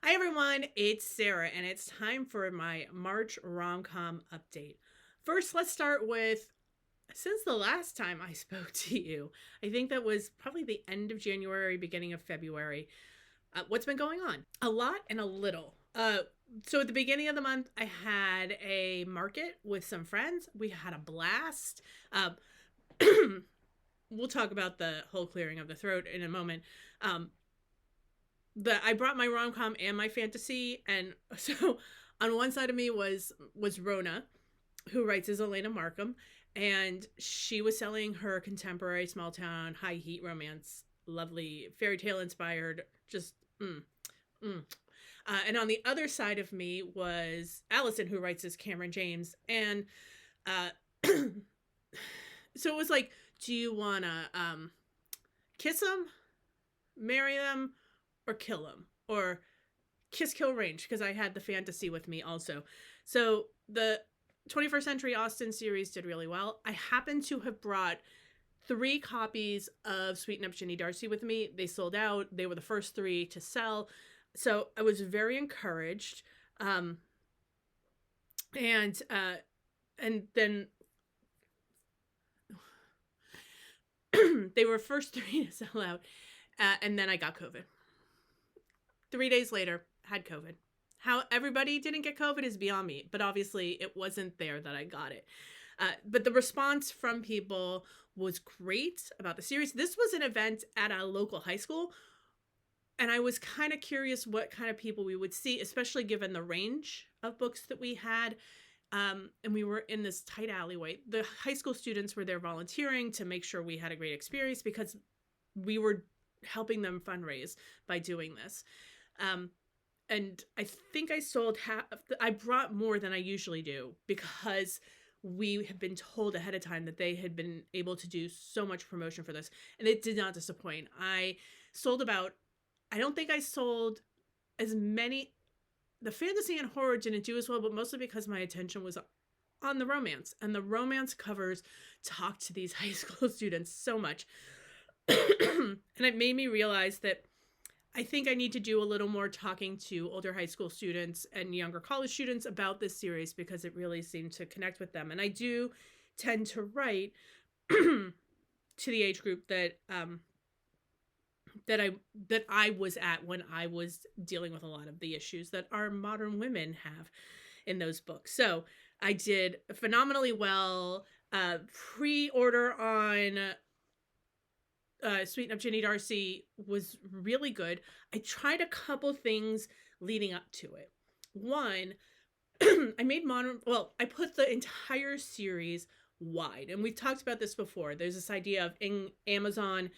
Hi everyone, it's Sarah, and it's time for my March Rom Com update. First, let's start with since the last time I spoke to you, I think that was probably the end of January, beginning of February. What's been going on? A lot and a little. So at the beginning of the month, I had a market with some friends. We had a blast. Uh, we'll talk about the whole clearing of the throat in a moment. Um, I brought my rom com and my fantasy, and so on one side of me was Rona, who writes as Elena Markham, and she was selling her contemporary small town high heat romance, lovely fairy tale inspired, just mm. And on the other side of me was Allison, who writes as Cameron James, and uh, so it was like, do you wanna kiss them, marry them, or kill them, or kiss kill range, because I had the fantasy with me also. So the 21st Century Austen series did really well. I happen to have brought 3 copies of Sweeten Up Ginny Darcy with me. They sold out. They were the first 3 to sell. So I was very encouraged. And then they were first 3 to sell out. And then I got COVID. 3 days later, had COVID. How everybody didn't get COVID is beyond me, but obviously it wasn't there that I got it. But the response from people was great about the series. This was an event at a local high school, and I was kind of curious what kind of people we would see, especially given the range of books that we had. And we were in this tight alleyway. The high school students were there volunteering to make sure we had a great experience because we were helping them fundraise by doing this. And I think I sold half. I brought more than I usually do because we had been told ahead of time that they had been able to do so much promotion for this, and it did not disappoint. I sold about, I don't think I sold as many. The fantasy and horror didn't do as well, but mostly because my attention was on the romance, and the romance covers talk to these high school students so much. And it made me realize that I think I need to do a little more talking to older high school students and younger college students about this series because it really seemed to connect with them. And I do tend to write to the age group that I was at when I was dealing with a lot of the issues that our modern women have in those books. So I did phenomenally well. Pre-order on Sweeten Up Ginny Darcy was really good. I tried a couple things leading up to it. One, I put the entire series wide, and we've talked about this before. There's this idea of in Amazon,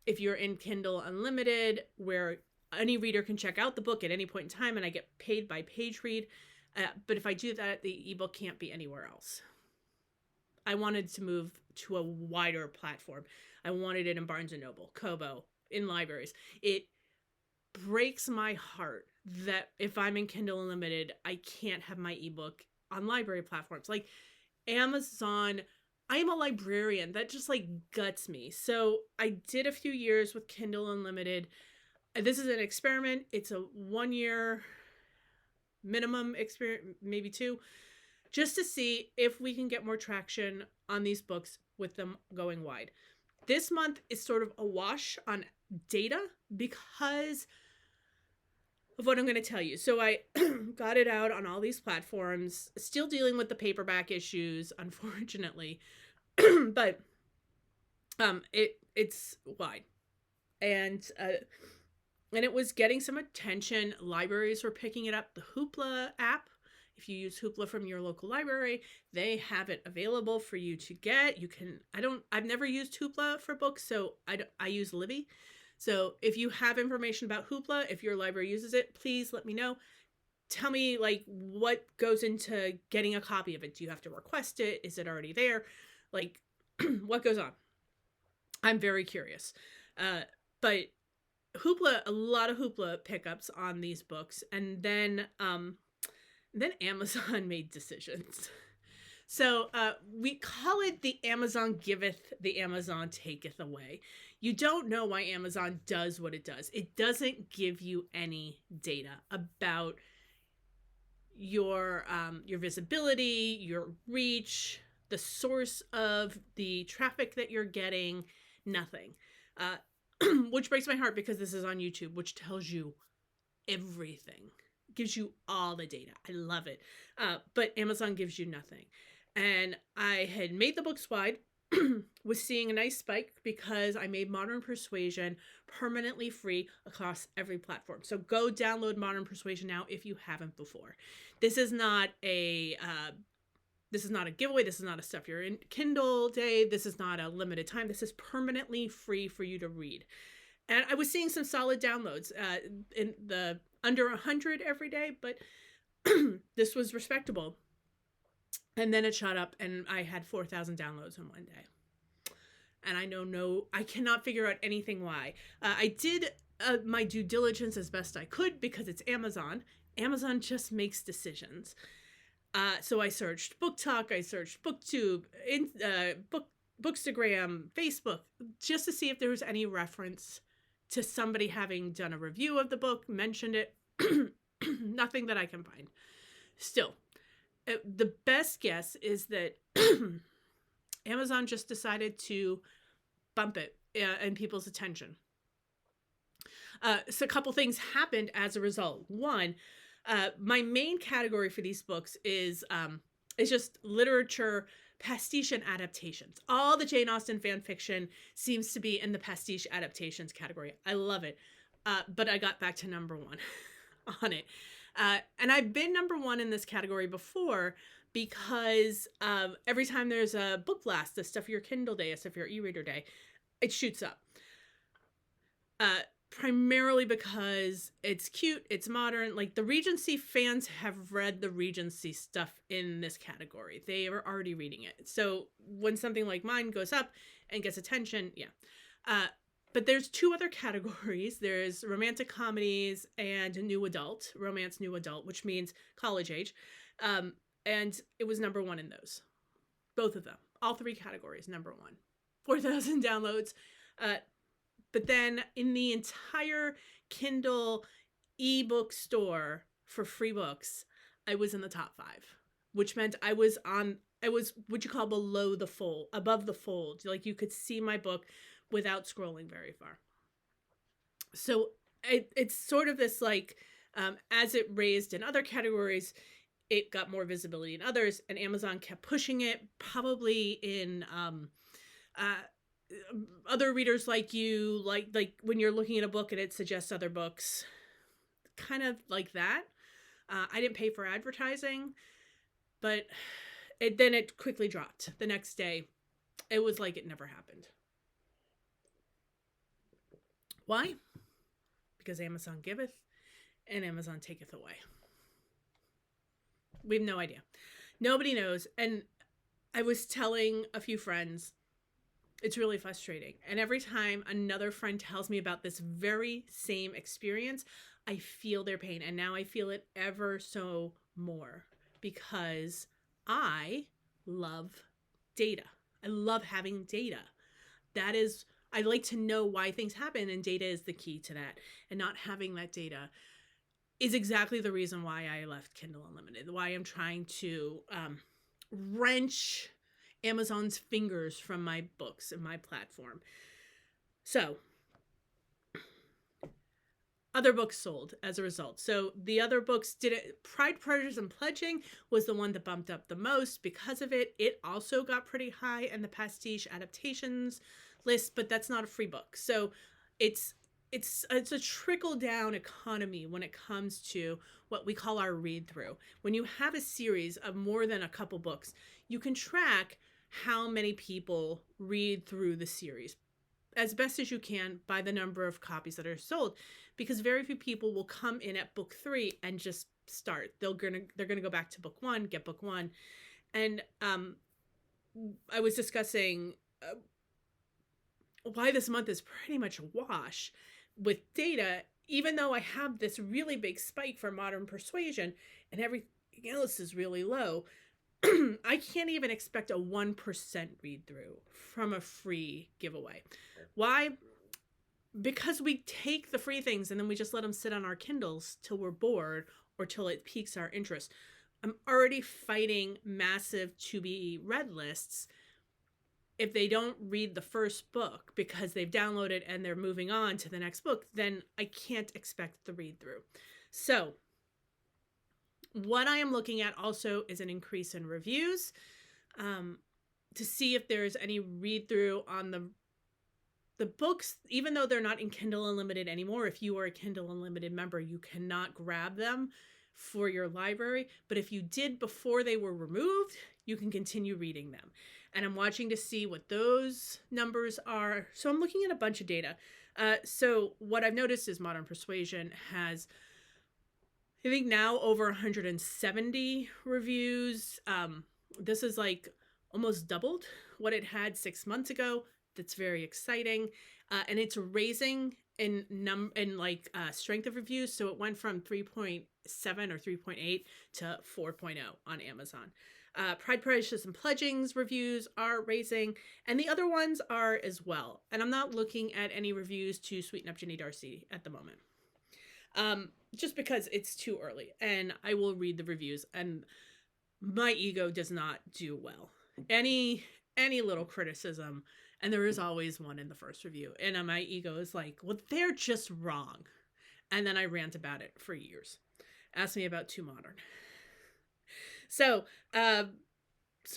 if you're in Kindle Unlimited, where any reader can check out the book at any point in time, and I get paid by page read. But if I do that, the ebook can't be anywhere else. I wanted to move to a wider platform. I wanted it in Barnes & Noble, Kobo, in libraries. It breaks my heart that if I'm in Kindle Unlimited, I can't have my ebook on library platforms. Like Amazon, I am a librarian. That just like guts me. So I did a few years with Kindle Unlimited. This is an experiment. It's a 1-year minimum experiment, maybe 2. Just to see if we can get more traction on these books with them going wide. This month is sort of a wash on data because of what I'm going to tell you. So I got it out on all these platforms, still dealing with the paperback issues, unfortunately, but it's wide, and it was getting some attention. Libraries were picking it up. The Hoopla app. If you use Hoopla from your local library, they have it available for you to get. I've never used Hoopla for books, so I use Libby. So if you have information about Hoopla, if your library uses it, please let me know. Tell me like what goes into getting a copy of it. Do you have to request it? Is it already there? Like what goes on? I'm very curious. But Hoopla, a lot of Hoopla pickups on these books, and then Amazon made decisions. So we call it the Amazon giveth, the Amazon taketh away. You don't know why Amazon does what it does. It doesn't give you any data about your visibility, your reach, the source of the traffic that you're getting, nothing. Which breaks my heart because this is on YouTube, which tells you everything, gives you all the data. I love it. But Amazon gives you nothing. And I had made the books wide, was seeing a nice spike because I made Modern Persuasion permanently free across every platform. So go download Modern Persuasion now if you haven't before. This is not a giveaway. This is not a stuff you're in Kindle day. This is not a limited time. This is permanently free for you to read. And I was seeing some solid downloads in the under 100 every day, but this was respectable. And then it shot up and I had 4,000 downloads in one day. And I cannot figure out anything why. I did my due diligence as best I could because it's Amazon. Amazon just makes decisions. So I searched Book Talk, I searched BookTube, Bookstagram, Facebook, just to see if there was any reference to somebody having done a review of the book, mentioned it. Nothing that I can find. Still, the best guess is that Amazon just decided to bump it in people's attention. So a couple things happened as a result. One, my main category for these books is just literature pastiche and adaptations. All the Jane Austen fan fiction seems to be in the pastiche adaptations category. I love it. But I got back to number one on it. And I've been number one in this category before because every time there's a book blast, a Stuff Your Kindle Day, a Stuff Your e-reader day, it shoots up. Primarily because it's cute, it's modern. Like the Regency fans have read the Regency stuff in this category. They are already reading it. So when something like mine goes up and gets attention, yeah. But there's two other categories. There's romantic comedies and new adult, romance new adult, which means college age. And it was number one in those. Both of them. All three categories, number one. 4,000 downloads. But then in the entire Kindle ebook store for free books, I was in the top 5, which meant I was what you call below the fold, above the fold. Like you could see my book without scrolling very far. So it's sort of this like, as it raised in other categories, it got more visibility in others, and Amazon kept pushing it, probably in other readers like you, like when you're looking at a book and it suggests other books, kind of like that. I didn't pay for advertising, but then it quickly dropped the next day. It was like it never happened. Why? Because Amazon giveth and Amazon taketh away. We have no idea. Nobody knows. And I was telling a few friends, it's really frustrating. And every time another friend tells me about this very same experience, I feel their pain. And now I feel it ever so more because I love data. I love having data. I like to know why things happen, and data is the key to that. And not having that data is exactly the reason why I left Kindle Unlimited, why I'm trying to wrench Amazon's fingers from my books and my platform. So, other books sold as a result. So the other books Pride, Prejudice, and Pledging was the one that bumped up the most because of it. It also got pretty high in the pastiche adaptations list, but that's not a free book. So it's a trickle-down economy when it comes to what we call our read-through. When you have a series of more than a couple books, you can track how many people read through the series as best as you can by the number of copies that are sold, because very few people will come in at book 3 and just start. They're gonna go back to book 1, get book 1. And I was discussing why this month is pretty much a wash with data, even though I have this really big spike for Modern Persuasion and everything else is really low. I can't even expect a 1% read through from a free giveaway. Why? because we take the free things and then we just let them sit on our Kindles till we're bored or till it piques our interest. I'm already fighting massive to be read lists if they don't read the first book because they've downloaded and they're moving on to the next book, then I can't expect the read through. So what I am looking at also is an increase in reviews to see if there's any read through on the books, even though they're not in Kindle Unlimited anymore. If you are a Kindle Unlimited member, you cannot grab them for your library. But if you did before they were removed, you can continue reading them. And I'm watching to see what those numbers are. So I'm looking at a bunch of data. So what I've noticed is Modern Persuasion has, I think now over 170 reviews. This is like almost doubled what it had 6 months ago. That's very exciting. And it's raising in strength of reviews. So it went from 3.7 or 3.8 to 4.0 on Amazon. Pride, Prejudice, and Pledging's reviews are raising, and the other ones are as well. And I'm not looking at any reviews to Sweeten Up Ginny Darcy at the moment. Just because it's too early, and I will read the reviews, and my ego does not do well. Any little criticism, and there is always one in the first review, and my ego is like, well, they're just wrong. And then I rant about it for years. Ask me about Too Modern. So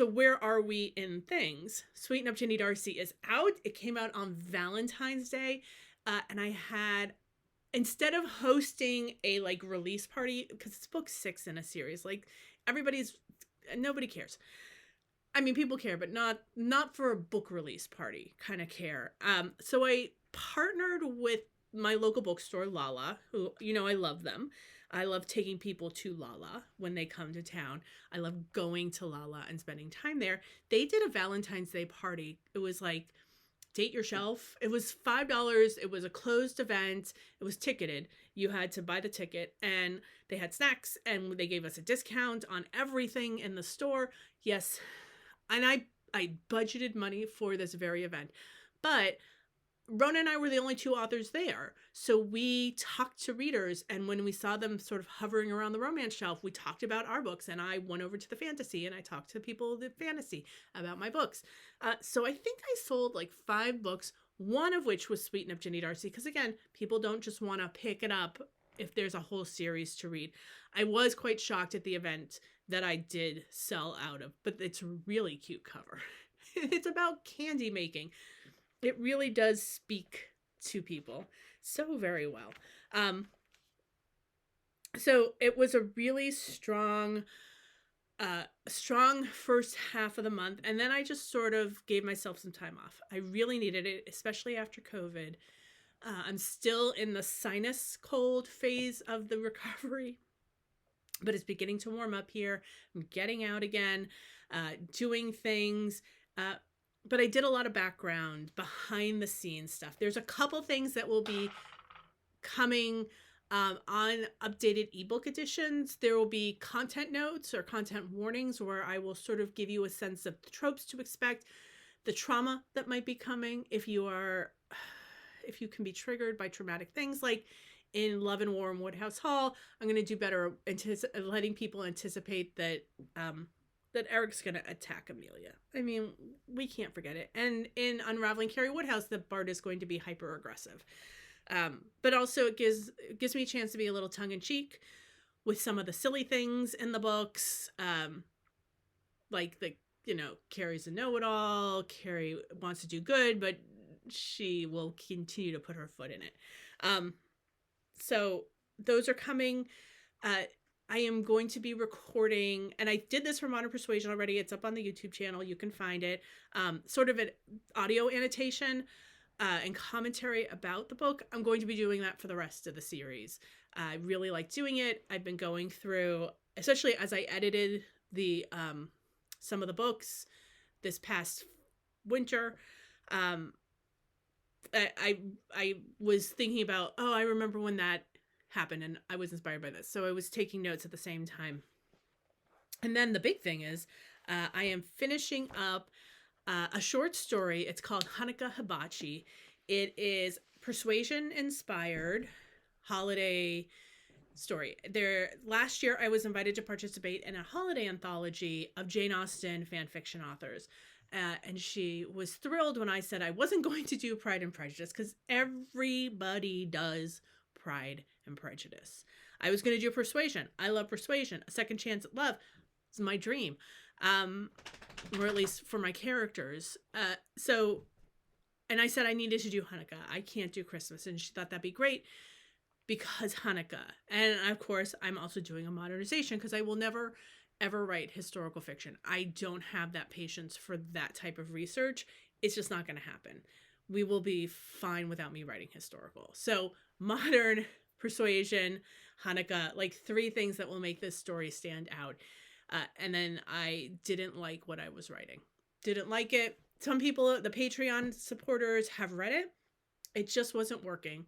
where are we in things? Sweeten Up Ginny Darcy is out. It came out on Valentine's Day. And I had, instead of hosting a release party, because it's book 6 in a series, nobody cares. I mean, people care, but not for a book release party kind of care. So I partnered with my local bookstore, Lala, who, I love them. I love taking people to Lala when they come to town. I love going to Lala and spending time there. They did a Valentine's Day party. It was like Date Your Shelf. It was $5. It was a closed event. It was ticketed. You had to buy the ticket, and they had snacks, and they gave us a discount on everything in the store. Yes. And I budgeted money for this very event. But Rona and I were the only 2 authors there. So we talked to readers, and when we saw them sort of hovering around the romance shelf, we talked about our books, and I went over to the fantasy, and I talked to people with fantasy about my books. So I think I sold 5 books, one of which was Sweeten Up Ginny Darcy, because again, people don't just want to pick it up if there's a whole series to read. I was quite shocked at the event that I did sell out of, but it's a really cute cover. It's about candy making. It really does speak to people so very well. So it was a really strong first half of the month. And then I just sort of gave myself some time off. I really needed it, especially after COVID. I'm still in the sinus cold phase of the recovery, but it's beginning to warm up here. I'm getting out again, doing things. But I did a lot of background, behind the scenes stuff. There's a couple things that will be coming on updated ebook editions. There will be content notes or content warnings where I will sort of give you a sense of the tropes to expect, the trauma that might be coming if you can be triggered by traumatic things like in Love and War in Woodhouse Hall. I'm going to do better letting people anticipate that Eric's going to attack Amelia. I mean, we can't forget it. And in Unraveling Carrie Woodhouse, the Bard is going to be hyper aggressive. But also it gives me a chance to be a little tongue-in-cheek with some of the silly things in the books. Carrie's a know-it-all. Carrie wants to do good, but she will continue to put her foot in it. So those are coming. I am going to be recording, and I did this for Modern Persuasion already. It's up on the YouTube channel. You can find it. Sort of an audio annotation and commentary about the book. I'm going to be doing that for the rest of the series. I really like doing it. I've been going through, especially as I edited the some of the books this past winter. I was thinking about, I remember when that happened, and I was inspired by this. So I was taking notes at the same time. And then the big thing is, I am finishing up a short story. It's called Hanukkah Hibachi. It is Persuasion inspired holiday story. Last year I was invited to participate in a holiday anthology of Jane Austen fan fiction authors. And she was thrilled when I said I wasn't going to do Pride and Prejudice because everybody does Pride and Prejudice. I was going to do Persuasion. I love Persuasion. A Second Chance at Love is my dream, or at least for my characters. And I said I needed to do Hanukkah. I can't do Christmas. And she thought that'd be great because Hanukkah. And of course, I'm also doing a modernization because I will never ever write historical fiction. I don't have that patience for that type of research. It's just not going to happen. We will be fine without me writing historical. So modern, Persuasion, Hanukkah, like 3 things that will make this story stand out. And then I didn't like what I was writing. Didn't like it. Some people, the Patreon supporters, have read it. It just wasn't working.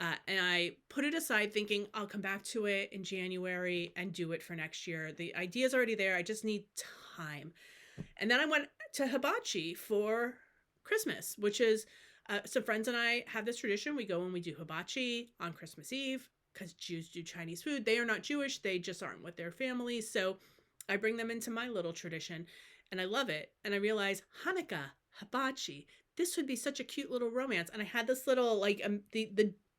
And I put it aside thinking I'll come back to it in January and do it for next year. The idea's already there. I just need time. And then I went to hibachi for Christmas, which is some friends and I have this tradition. We go and we do hibachi on Christmas Eve because Jews do Chinese food. They are not Jewish. They just aren't with their families. So I bring them into my little tradition and I love it. And I realize Hanukkah, hibachi, this would be such a cute little romance. And I had this little, like,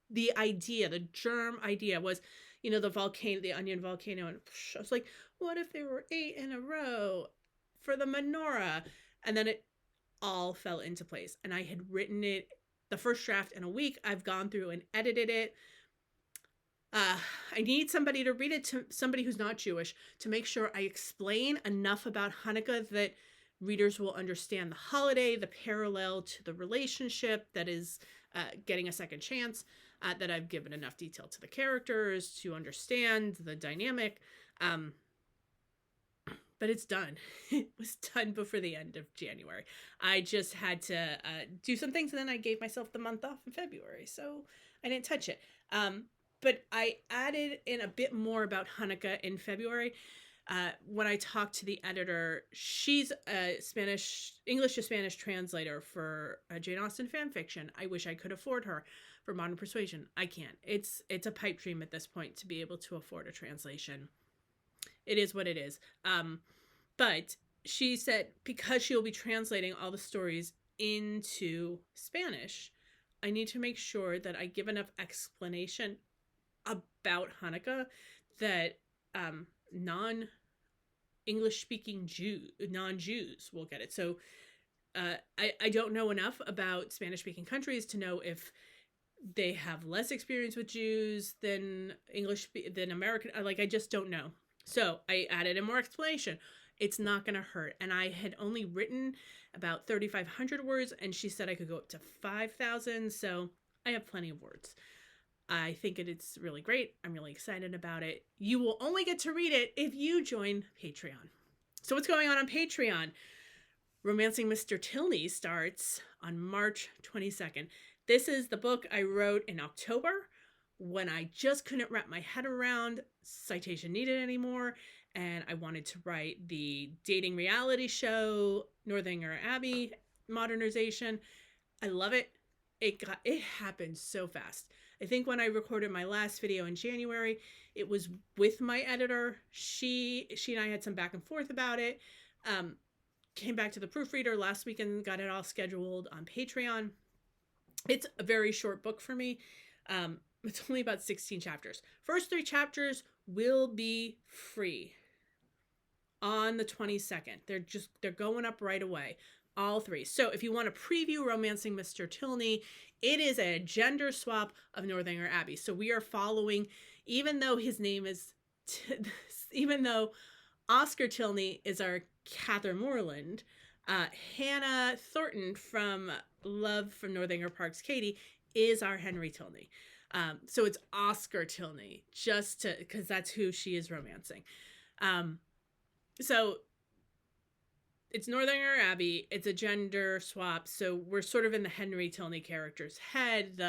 the idea, the germ idea was, the volcano, the onion volcano. And I was like, what if there were 8 in a row for the menorah? And then it all fell into place. And I had written it, the first draft, in a week. I've gone through and edited it. I need somebody to read it, to somebody who's not Jewish, to make sure I explain enough about Hanukkah that readers will understand the holiday, the parallel to the relationship that is getting a second chance, that I've given enough detail to the characters to understand the dynamic. But it's done. It was done before the end of January. I just had to do some things, and then I gave myself the month off in February, so I didn't touch it. But I added in a bit more about Hanukkah in February. When I talked to the editor, she's a English to Spanish translator for Jane Austen fan fiction. I wish I could afford her for Modern Persuasion. I can't. It's a pipe dream at this point to be able to afford a translation. It is what it is. But she said because she'll be translating all the stories into Spanish, I need to make sure that I give enough explanation about Hanukkah that non-English speaking non-Jews will get it. So I don't know enough about Spanish speaking countries to know if they have less experience with Jews than than American. I just don't know. So I added in more explanation. It's not going to hurt. And I had only written about 3,500 words, and she said I could go up to 5,000. So I have plenty of words. I think it's really great. I'm really excited about it. You will only get to read it if you join Patreon. So what's going on Patreon? Romancing Mr. Tilney starts on March 22nd. This is the book I wrote in October when I just couldn't wrap my head around citation needed anymore. And I wanted to write the dating reality show, Northanger Abbey modernization. I love it. It happened so fast. I think when I recorded my last video in January, it was with my editor. She and I had some back and forth about it. Came back to the proofreader last weekend, got it all scheduled on Patreon. It's a very short book for me. It's only about 16 chapters. First 3 chapters will be free on the 22nd. They're going up right away. All 3. So if you want to preview Romancing Mr. Tilney, it is a gender swap of Northanger Abbey. So we are following, even though his name is, even though Oscar Tilney is our Catherine Morland, Hannah Thornton from Love from Northanger Park's Katie is our Henry Tilney. So it's Oscar Tilney, because that's who she is romancing. So it's Northanger Abbey. It's a gender swap. So we're sort of in the Henry Tilney character's head.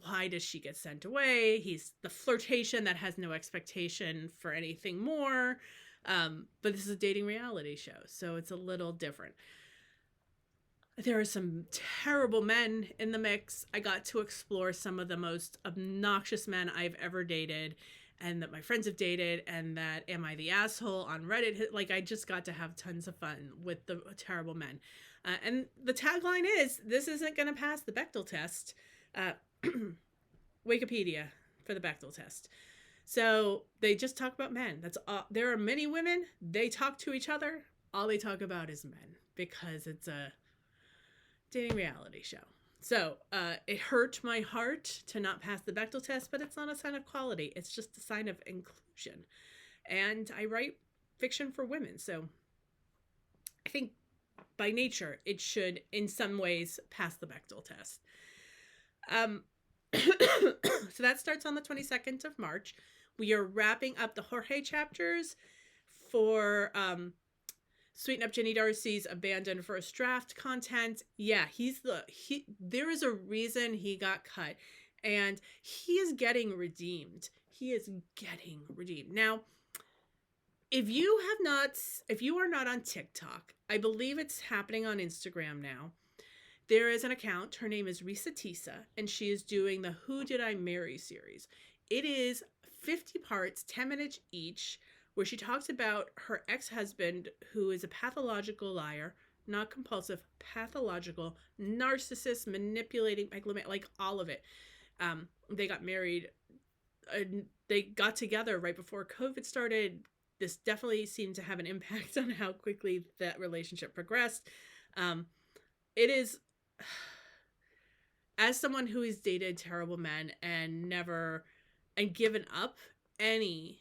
Why does she get sent away? He's the flirtation that has no expectation for anything more. But this is a dating reality show, so it's a little different. There are some terrible men in the mix. I got to explore some of the most obnoxious men I've ever dated and that my friends have dated, and that Am I the Asshole on Reddit. Like, I just got to have tons of fun with the terrible men. And the tagline is, this isn't going to pass the Bechdel test. Uh, Wikipedia for the Bechdel test. So they just talk about men. That's all. There are many women. They talk to each other. All they talk about is men because it's a dating reality show. So it hurt my heart to not pass the Bechdel test, but it's not a sign of quality. It's just a sign of inclusion. And I write fiction for women. So I think by nature, it should, in some ways, pass the Bechdel test. So that starts on the 22nd of March. We are wrapping up the Jorge chapters for Sweeten Up Jenny Darcy's abandoned first draft content. Yeah, there is a reason he got cut, and he is getting redeemed. He is getting redeemed. Now, if you are not on TikTok, I believe it's happening on Instagram now. There is an account. Her name is Risa Tisa, and she is doing the Who Did I Marry series. It is 50 parts, 10 minutes each, where she talks about her ex-husband, who is a pathological liar, not compulsive, pathological, narcissist, manipulating, like all of it. They got married. They got together right before COVID started. This definitely seemed to have an impact on how quickly that relationship progressed. It is, as someone who has dated terrible men and given up any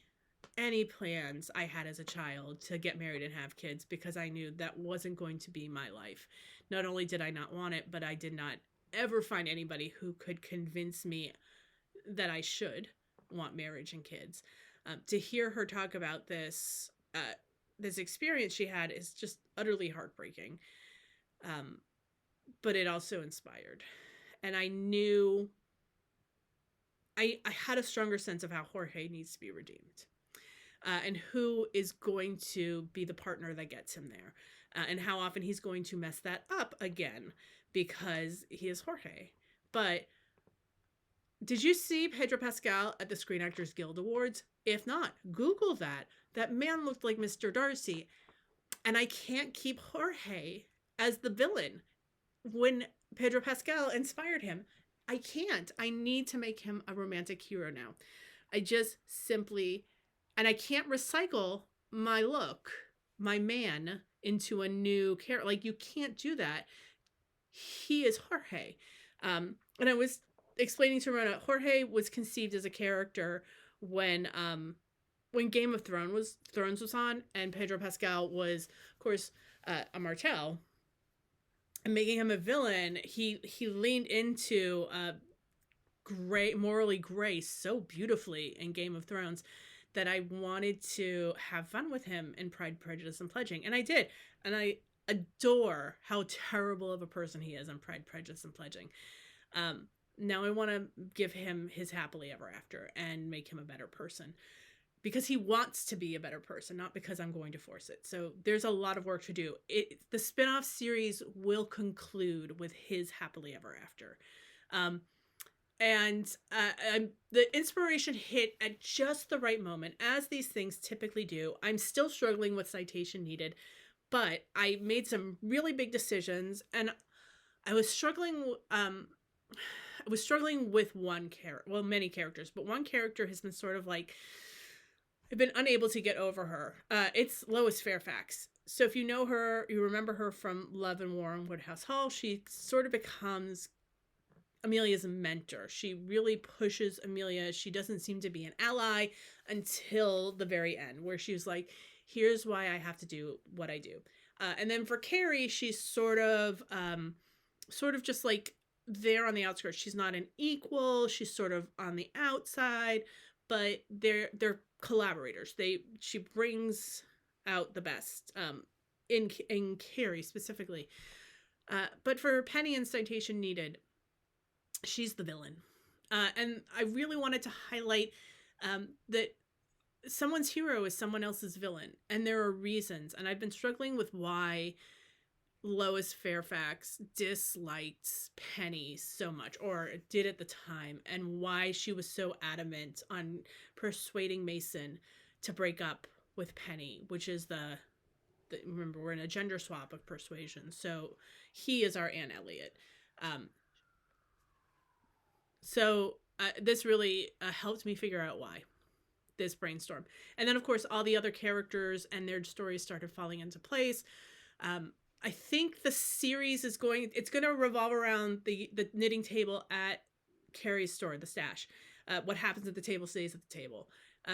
plans I had as a child to get married and have kids, because I knew that wasn't going to be my life. Not only did I not want it, but I did not ever find anybody who could convince me that I should want marriage and kids. To hear her talk about this experience she had is just utterly heartbreaking. But it also inspired. And I knew I had a stronger sense of how Jorge needs to be redeemed. And who is going to be the partner that gets him there. And how often he's going to mess that up again, because he is Jorge. But did you see Pedro Pascal at the Screen Actors Guild Awards? If not, Google that. That man looked like Mr. Darcy. And I can't keep Jorge as the villain when Pedro Pascal inspired him. I can't. I need to make him a romantic hero now. I just simply... And I can't recycle my look, my man, into a new character. Like, you can't do that. He is Jorge. And I was explaining to Rona, Jorge was conceived as a character when Game of Thrones was on, and Pedro Pascal was, of course, a Martell. And making him a villain, he leaned into morally gray so beautifully in Game of Thrones that I wanted to have fun with him in Pride, Prejudice, and Pledging. And I did. And I adore how terrible of a person he is in Pride, Prejudice, and Pledging. Now I want to give him his happily ever after and make him a better person. Because he wants to be a better person, not because I'm going to force it. So there's a lot of work to do. The spin-off series will conclude with his happily ever after. And the inspiration hit at just the right moment, as these things typically do. I'm still struggling with citation needed, but I made some really big decisions, and I was struggling. With one character, well, many characters, but one character has been sort of like, I've been unable to get over her. It's Lois Fairfax. So if you know her, you remember her from Love and War in Woodhouse Hall. She sort of becomes Amelia's mentor. She really pushes Amelia. She doesn't seem to be an ally until the very end, where she was like, here's why I have to do what I do. And then for Carrie, she's sort of just like there on the outskirts. She's not an equal. She's sort of on the outside, but they're collaborators. She brings out the best in Carrie specifically. But for Penny and Citation Needed, she's the villain. And I really wanted to highlight that someone's hero is someone else's villain. And there are reasons. And I've been struggling with why Lois Fairfax disliked Penny so much, or did at the time, and why she was so adamant on persuading Mason to break up with Penny, which is remember, we're in a gender swap of Persuasion, so he is our Anne Elliot. This really helped me figure out why, this brainstorm. And then, of course, all the other characters and their stories started falling into place. I think the series is going to revolve around the knitting table at Carrie's store, the stash. What happens at the table stays at the table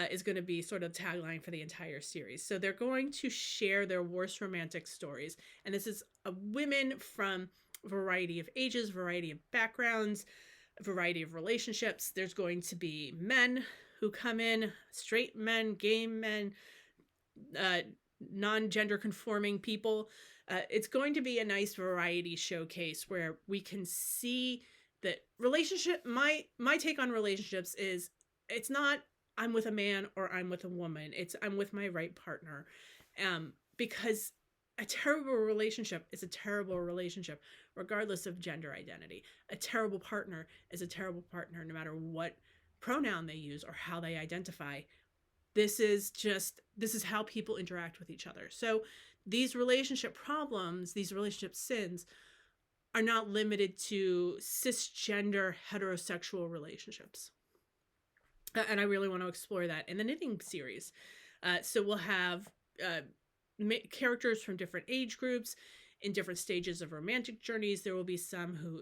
is going to be sort of tagline for the entire series. So they're going to share their worst romantic stories. And this is women from a variety of ages, variety of backgrounds, a variety of relationships. There's going to be men who come in, straight men, gay men, non-gender conforming people. It's going to be a nice variety showcase where we can see that relationship. My take on relationships is, it's not I'm with a man or I'm with a woman. It's I'm with my right partner. Because a terrible relationship is a terrible relationship, regardless of gender identity. A terrible partner is a terrible partner, no matter what pronoun they use or how they identify. This is how people interact with each other. So these relationship problems, these relationship sins, are not limited to cisgender heterosexual relationships. And I really want to explore that in the knitting series. So we'll have characters from different age groups in different stages of romantic journeys. There will be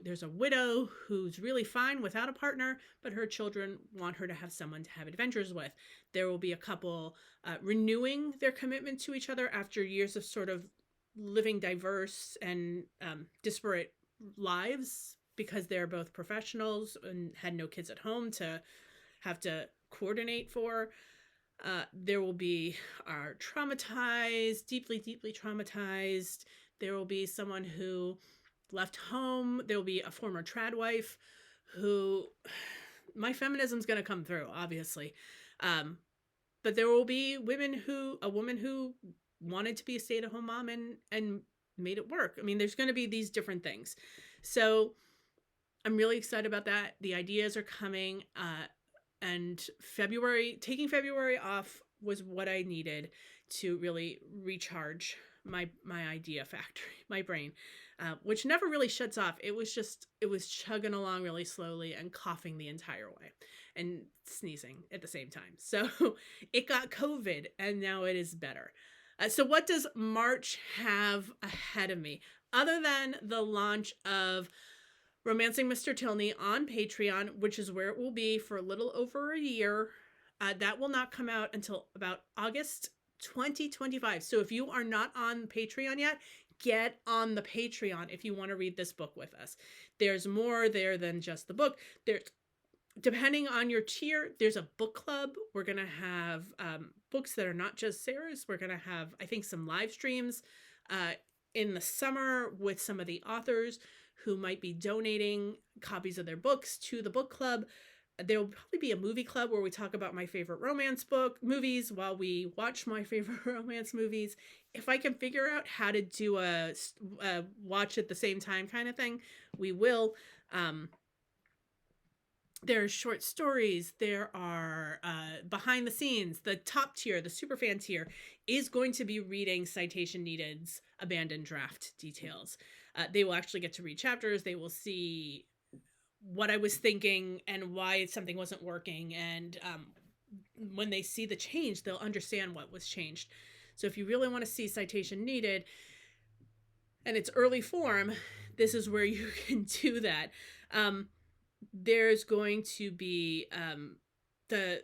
there's a widow who's really fine without a partner, but her children want her to have someone to have adventures with. There will be a couple renewing their commitment to each other after years of sort of living diverse and disparate lives, because they're both professionals and had no kids at home to have to coordinate for. There will be our traumatized, deeply, deeply traumatized. There will be someone who left home. There will be a former trad wife who, my feminism's going to come through, obviously. But there will be a woman who wanted to be a stay-at-home mom and made it work. I mean, there's going to be these different things. So I'm really excited about that. The ideas are coming. And taking February off was what I needed to really recharge my idea factory, my brain, which never really shuts off. It was chugging along really slowly and coughing the entire way and sneezing at the same time. So it got COVID and now it is better. So what does March have ahead of me other than the launch of Romancing Mr. Tilney on Patreon, which is where it will be for a little over a year. That will not come out until about August 2025. So if you are not on Patreon yet, get on the Patreon if you want to read this book with us. There's more there than just the book. Depending on your tier, there's a book club. We're going to have books that are not just Sarah's. We're going to have, I think, some live streams in the summer with some of the authors who might be donating copies of their books to the book club. There will probably be a movie club where we talk about my favorite romance movies while we watch my favorite romance movies. If I can figure out how to do a watch at the same time kind of thing, we will. There are short stories. There are behind the scenes. The top tier, the superfan tier, is going to be reading Citation Needed's abandoned draft details. They will actually get to read chapters. They will see what I was thinking and why something wasn't working. And when they see the change, they'll understand what was changed. So if you really want to see Citation Needed and its early form, this is where you can do that. There's going to be the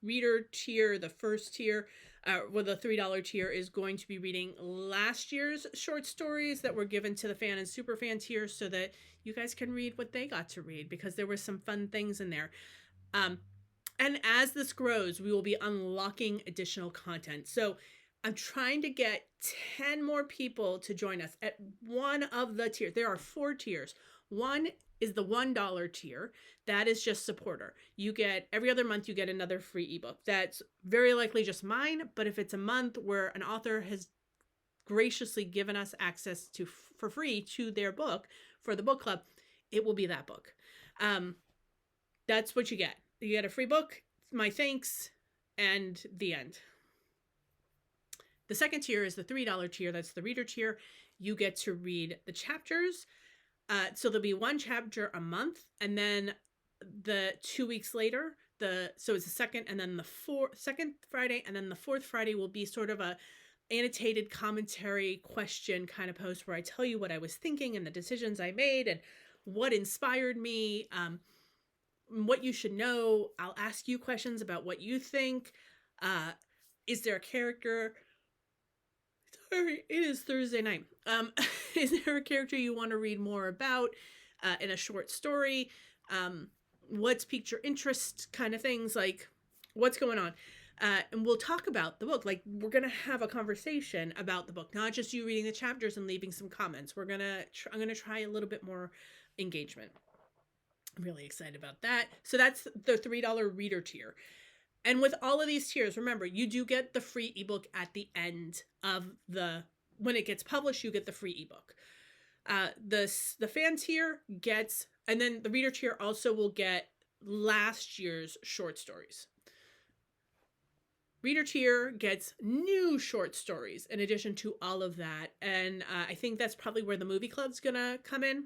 reader tier, the first tier, the $3 tier is going to be reading last year's short stories that were given to the fan and super fan tier so that you guys can read what they got to read, because there were some fun things in there. And as this grows, we will be unlocking additional content. So I'm trying to get 10 more people to join us at one of the tiers. There are 4 tiers. One is the $1 tier. That is just supporter. You get every other month, you get another free ebook. That's very likely just mine, but if it's a month where an author has graciously given us access to for free to their book for the book club, it will be that book. That's what you get. You get a free book, my thanks, and the end. The second tier is the $3 tier. That's the reader tier. You get to read the chapters. So there'll be one chapter a month, and then the 2 weeks later, so it's the second, and then the second Friday, and then the fourth Friday will be sort of a annotated commentary question kind of post where I tell you what I was thinking and the decisions I made and what inspired me, what you should know. I'll ask you questions about what you think. Is there a character? Sorry, it is Thursday night. Is there a character you want to read more about in a short story? What's piqued your interest, kind of things, like what's going on. And we'll talk about the book. Like, we're going to have a conversation about the book, not just you reading the chapters and leaving some comments. I'm going to try a little bit more engagement. I'm really excited about that. So that's the $3 reader tier. And with all of these tiers, remember, you do get the free ebook at the end of when it gets published, you get the free ebook. The fan tier gets, and then the reader tier also will get last year's short stories. Reader tier gets new short stories in addition to all of that. And I think that's probably where the movie club's gonna come in.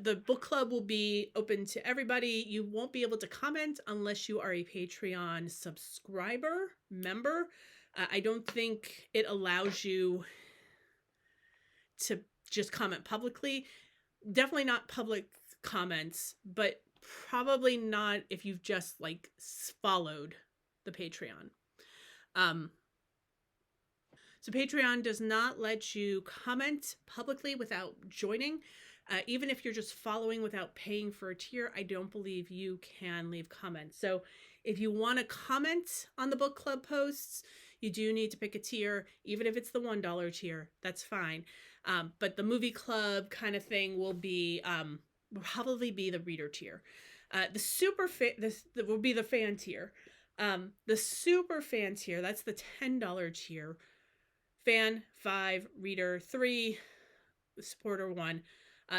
The book club will be open to everybody. You won't be able to comment unless you are a Patreon member. I don't think it allows you to just comment publicly. Definitely not public comments, but probably not if you've just like followed the Patreon. So Patreon does not let you comment publicly without joining. Even if you're just following without paying for a tier, I don't believe you can leave comments. So if you want to comment on the book club posts, you do need to pick a tier. Even if it's the $1 tier, that's fine. But the movie club kind of thing will probably be the reader tier. This will be the fan tier. The super fan tier, that's the $10 tier. Fan 5, reader 3, supporter 1.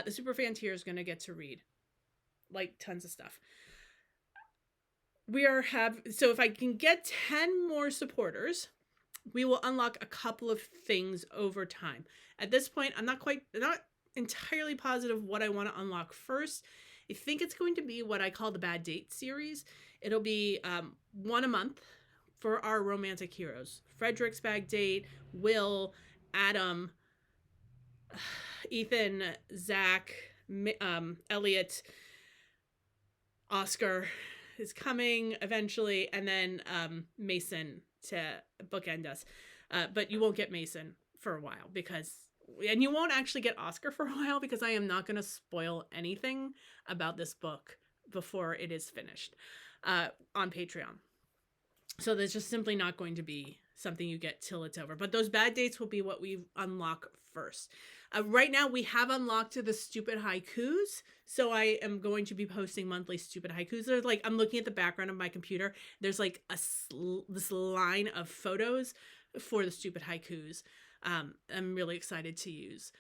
The super fan tier is going to get to read like tons of stuff. So if I can get 10 more supporters, we will unlock a couple of things over time. At this point, I'm not entirely positive what I want to unlock first. I think it's going to be what I call the Bad Date series. It'll be one a month for our romantic heroes. Frederick's Bad Date, Will, Adam, Ethan, Zach, Elliot, Oscar is coming eventually, and then Mason to bookend us. But you won't get Mason for a while and you won't actually get Oscar for a while because I am not going to spoil anything about this book before it is finished on Patreon. So there's just simply not going to be something you get till it's over. But those bad dates will be what we unlock first. Right now, we have unlocked the stupid haikus. So I am going to be posting monthly stupid haikus. There's I'm looking at the background of my computer. There's this line of photos for the stupid haikus. I'm really excited to use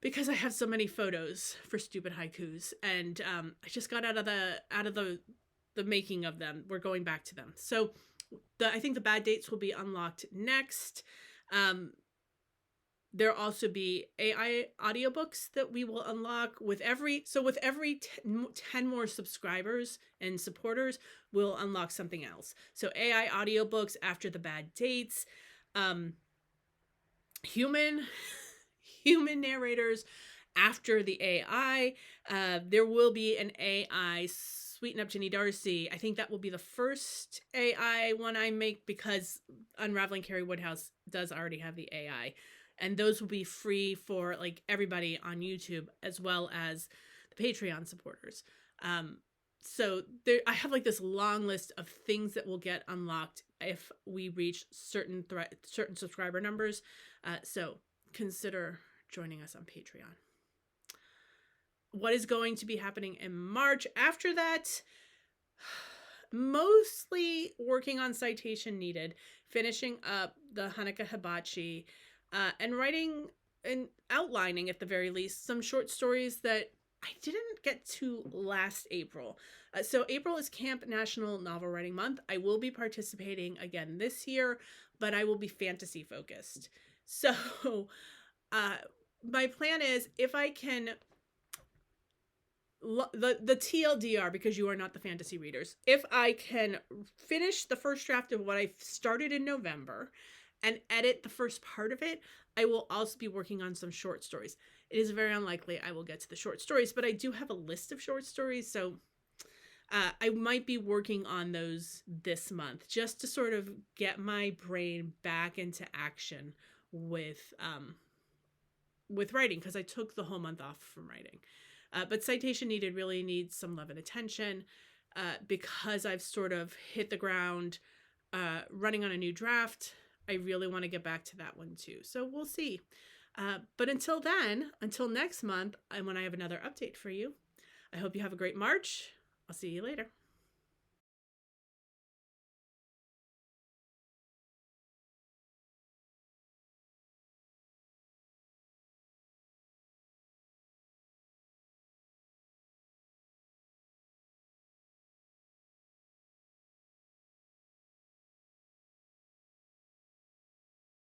because I have so many photos for stupid haikus, and I just got out of the making of them. We're going back to them. So I think the bad dates will be unlocked next. There'll also be AI audiobooks that we will unlock with every 10 more subscribers and supporters, we'll unlock something else. So AI audiobooks after the bad dates, human narrators after the AI. There will be an AI Sweeten Up Ginny Darcy. I think that will be the first AI one I make because Unraveling Carrie Woodhouse does already have the AI. And those will be free for everybody on YouTube as well as the Patreon supporters. So I have this long list of things that will get unlocked if we reach certain subscriber numbers. So consider joining us on Patreon. What is going to be happening in March after that? Mostly working on citation needed, finishing up the Hanukkah Hibachi, and writing and outlining at the very least some short stories that I didn't get to last April. So April is Camp National Novel Writing Month. I will be participating again this year, but I will be fantasy focused. So uh, my plan is, if I can, the TLDR, because you are not the fantasy readers, if I can finish the first draft of what I started in November and edit the first part of it, I will also be working on some short stories. It is very unlikely I will get to the short stories, but I do have a list of short stories, so I might be working on those this month, just to sort of get my brain back into action with writing, because I took the whole month off from writing. But citation needed really needs some love and attention, because I've sort of hit the ground running on a new draft. I really want to get back to that one too. So we'll see. But until then, until next month, and when I have another update for you, I hope you have a great March. I'll see you later.